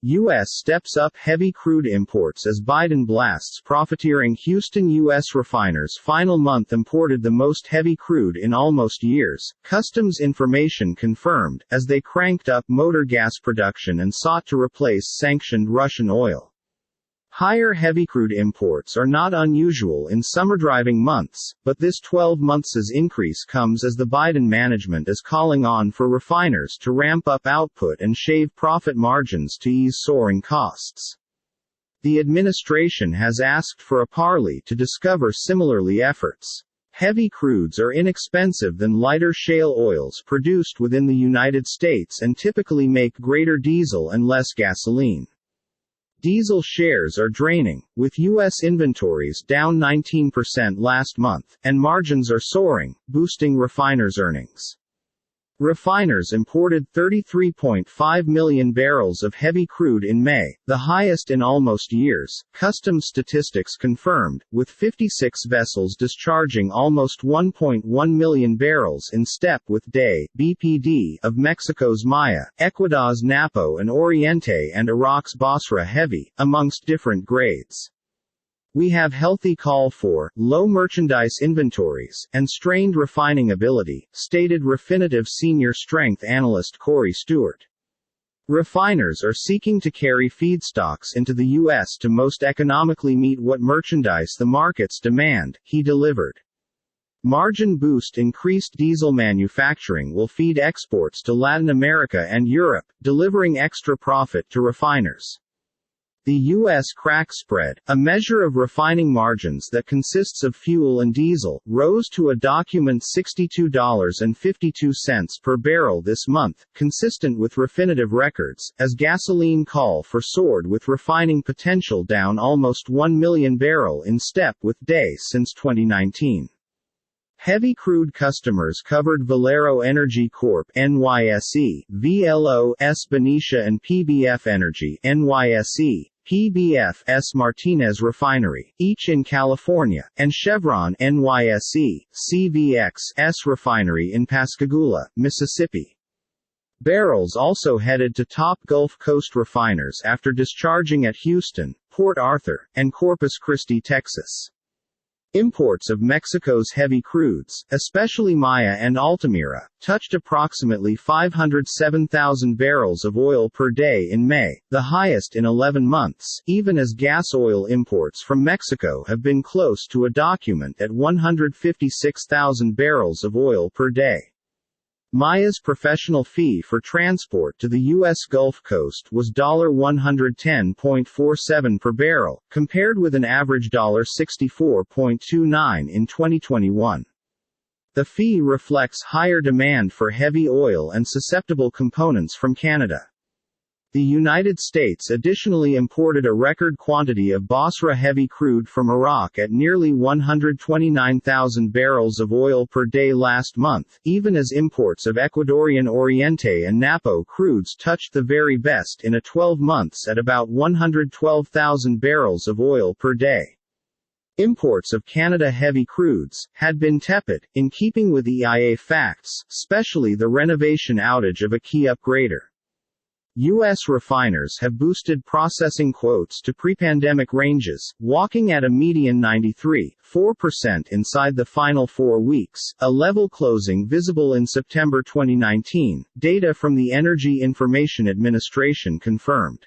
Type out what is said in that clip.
U.S. steps up heavy crude imports as Biden blasts profiteering. Houston U.S. refiners' final month imported the most heavy crude in almost years, customs information confirmed, as they cranked up motor gas production and sought to replace sanctioned Russian oil. Higher heavy crude imports are not unusual in summer driving months, but this 12 months' increase comes as the Biden management is calling on for refiners to ramp up output and shave profit margins to ease soaring costs. The administration has asked for a parley to discover similarly efforts. Heavy crudes are inexpensive than lighter shale oils produced within the United States and typically make greater diesel and less gasoline. Diesel shares are draining, with U.S. inventories down 19% last month, and margins are soaring, boosting refiners' earnings. Refiners imported 33.5 million barrels of heavy crude in May, the highest in almost years, customs statistics confirmed, with 56 vessels discharging almost 1.1 million barrels in step with DE (BPD) of Mexico's Maya, Ecuador's Napo and Oriente and Iraq's Basra heavy, amongst different grades. We have healthy call for low merchandise inventories and strained refining ability, stated Refinitiv senior strength analyst Corey Stewart. Refiners are seeking to carry feedstocks into the U.S. to most economically meet what merchandise the markets demand, he delivered. Margin boost. Increased diesel manufacturing will feed exports to Latin America and Europe, delivering extra profit to refiners. The U.S. crack spread, a measure of refining margins that consists of fuel and diesel, rose to a document $62.52 per barrel this month, consistent with Refinitiv records, as gasoline call for soared with refining potential down almost 1 million barrel in step with DE since 2019. Heavy crude customers covered Valero Energy Corp. NYSE, VLO-S Benicia and PBF Energy NYSE, PBF-S Martinez Refinery, each in California, and Chevron NYSE, CVX-S Refinery in Pascagoula, Mississippi. Barrels also headed to top Gulf Coast refiners after discharging at Houston, Port Arthur, and Corpus Christi, Texas. Imports of Mexico's heavy crudes, especially Maya and Altamira, touched approximately 507,000 barrels of oil per day in May, the highest in 11 months, even as gas oil imports from Mexico have been close to a document at 156,000 barrels of oil per day. Maya's professional fee for transport to the U.S. Gulf Coast was $110.47 per barrel, compared with an average $64.29 in 2021. The fee reflects higher demand for heavy oil and susceptible components from Canada. The United States additionally imported a record quantity of Basra heavy crude from Iraq at nearly 129,000 barrels of oil per day last month, even as imports of Ecuadorian Oriente and Napo crudes touched the very best in a 12 months at about 112,000 barrels of oil per day. Imports of Canada heavy crudes had been tepid, in keeping with EIA facts, especially the renovation outage of a key upgrader. U.S. refiners have boosted processing quotes to pre-pandemic ranges, walking at a median 93.4% inside the final 4 weeks, a level closing visible in September 2019, data from the Energy Information Administration confirmed.